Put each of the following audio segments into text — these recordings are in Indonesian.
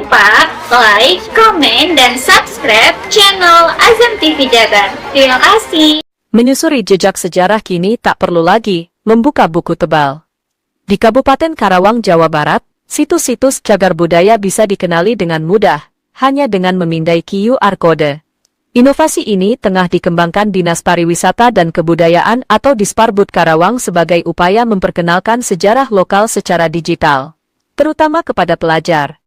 lupa like, komen, dan subscribe channel Azam TV Jabar. Terima kasih. Menyusuri jejak sejarah kini tak perlu lagi membuka buku tebal. Di Kabupaten Karawang, Jawa Barat, situs-situs cagar budaya bisa dikenali dengan mudah, hanya dengan memindai QR Code. Inovasi ini tengah dikembangkan Dinas Pariwisata dan Kebudayaan atau Disparbud Karawang sebagai upaya memperkenalkan sejarah lokal secara digital, terutama kepada pelajar.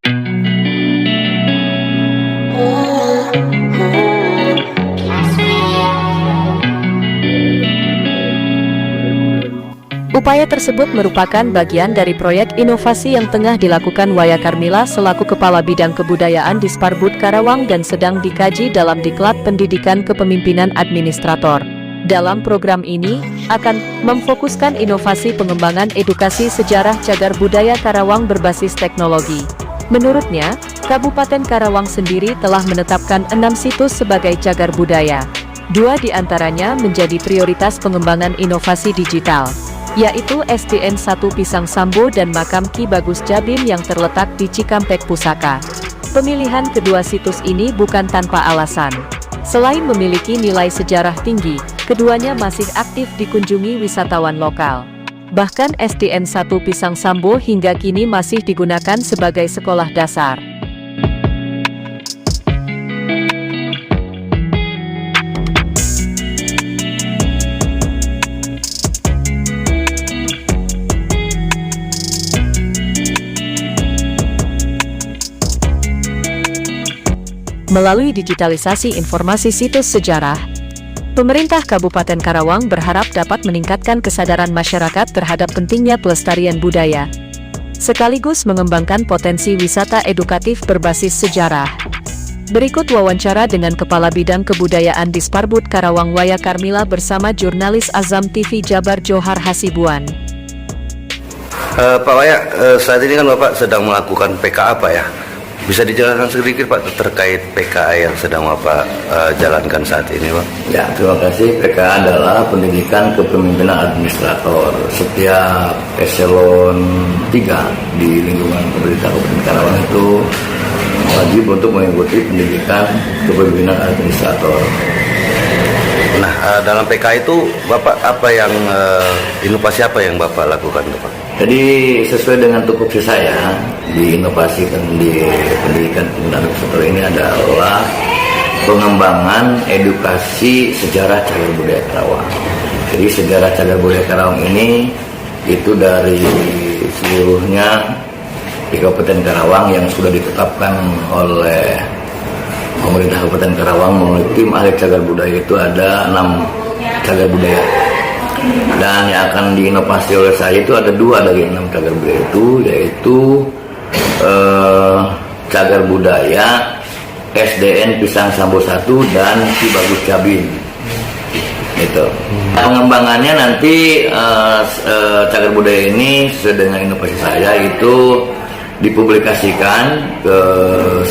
Upaya tersebut merupakan bagian dari proyek inovasi yang tengah dilakukan Waya Karmila selaku Kepala Bidang Kebudayaan Disparbud Karawang dan sedang dikaji dalam Diklat Pendidikan Kepemimpinan Administrator. Dalam program ini, akan memfokuskan inovasi pengembangan edukasi sejarah cagar budaya Karawang berbasis teknologi. Menurutnya, Kabupaten Karawang sendiri telah menetapkan 6 situs sebagai cagar budaya. 2 diantaranya menjadi prioritas pengembangan inovasi digital, yaitu SDN 1 Pisang Sambo dan Makam Ki Bagus Jabim yang terletak di Cikampek Pusaka. Pemilihan kedua situs ini bukan tanpa alasan. Selain memiliki nilai sejarah tinggi, keduanya masih aktif dikunjungi wisatawan lokal. Bahkan SDN 1 Pisang Sambo hingga kini masih digunakan sebagai sekolah dasar. Melalui digitalisasi informasi situs sejarah, pemerintah Kabupaten Karawang berharap dapat meningkatkan kesadaran masyarakat terhadap pentingnya pelestarian budaya, sekaligus mengembangkan potensi wisata edukatif berbasis sejarah. Berikut wawancara dengan Kepala Bidang Kebudayaan Disparbud Karawang Waya Karmila bersama jurnalis Azam TV Jabar Johar Hasibuan. Pak Waya, saat ini kan Bapak sedang melakukan PKA apa ya? Bisa dijelaskan sedikit Pak terkait PKA yang sedang Bapak jalankan saat ini Pak? Ya, terima kasih. PKA adalah Pendidikan Kepemimpinan Administrator. Setiap eselon 3 di lingkungan pemerintah Kabupaten Karawang itu wajib untuk mengikuti pendidikan kepemimpinan administrator. Nah, dalam PKA itu Bapak apa yang inovasi apa yang Bapak lakukan Pak? Jadi sesuai dengan tupoksi saya diinovasikan di pendidikan kepemimpinan administrator ini adalah pengembangan edukasi sejarah cagar budaya Karawang. Jadi sejarah cagar budaya Karawang ini itu dari seluruhnya di Kabupaten Karawang yang sudah ditetapkan oleh pemerintah Kabupaten Karawang melalui tim ahli cagar budaya itu ada 6 cagar budaya. Dan yang akan diinovasi oleh saya itu ada 2 dari 6 cagar budaya itu, yaitu cagar budaya SDN Pisang Sambo 1 dan Ki Bagus Jabim. Itu. Pengembangannya nanti cagar budaya ini sesuai dengan inovasi saya itu dipublikasikan ke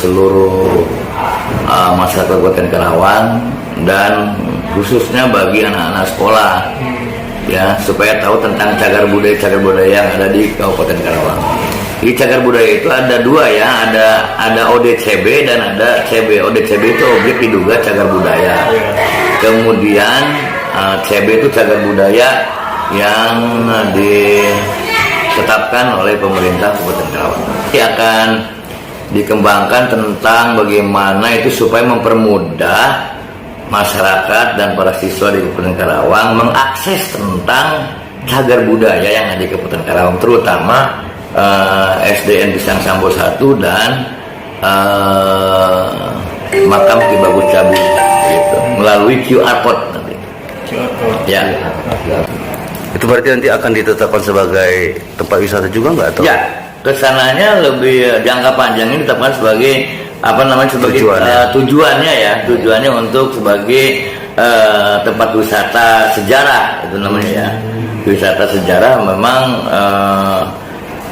seluruh masyarakat Kabupaten Karawang dan khususnya bagi anak-anak sekolah ya, supaya tahu tentang cagar budaya yang ada di Kabupaten Karawang. Di cagar budaya itu ada 2 ya, ada ODCB dan ada CB. ODCB itu objek diduga cagar budaya. Kemudian CB itu cagar budaya yang ditetapkan oleh pemerintah Kabupaten Karawang. Ini akan dikembangkan tentang bagaimana itu supaya mempermudah masyarakat dan para siswa di Kabupaten Karawang mengakses tentang cagar budaya yang ada di Kabupaten Karawang, terutama SDN Pisang Sambo 1 dan Makam Ki Bagus Jabim gitu, melalui QR Code nanti. Ya. Itu berarti nanti akan ditetapkan sebagai tempat wisata juga nggak atau? Ya, kesananya lebih jangka panjang ini ditetapkan sebagai sebagai tujuannya untuk sebagai tempat wisata sejarah itu namanya ya. Wisata sejarah memang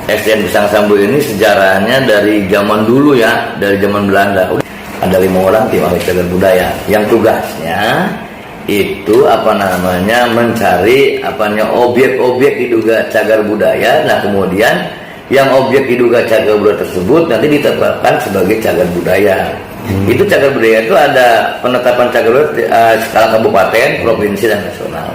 SDN Pisang Sambo ini sejarahnya dari zaman dulu ya, dari zaman Belanda. Ada 5 orang tim ahli cagar budaya yang tugasnya itu mencari objek-objek diduga cagar budaya. Nah kemudian yang objek diduga cagar budaya tersebut nanti ditetapkan sebagai cagar budaya. Itu cagar budaya itu ada penetapan cagar budaya skala kabupaten, provinsi, dan nasional.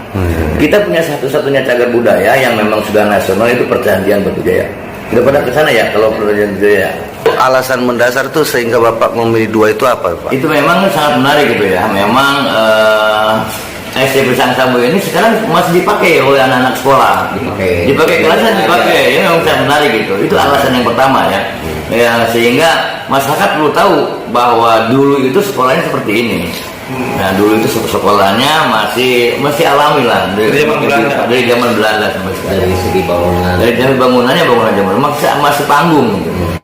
Kita punya satu-satunya cagar budaya yang memang sudah nasional, itu Perjanjian Batu Jaya. Udah pada ke sana ya kalau Perjanjian Batu Jaya? Alasan mendasar tuh sehingga Bapak memilih 2 itu apa, Pak? Itu memang sangat menarik gitu ya. Memang SD Pisang Sambo ini sekarang masih dipakai oleh anak-anak sekolah. Dipakai kelasnya, dipakai. Ini memang sangat menarik gitu. Itu alasan yang pertama ya. Ya, sehingga masyarakat perlu tahu bahwa dulu itu sekolahnya seperti ini. Nah, dulu itu sekolahnya masih alami lah dari zaman Belanda sampai sekarang. Dari segi bangunan. Dari bangunannya bangunan zaman masih panggung gitu.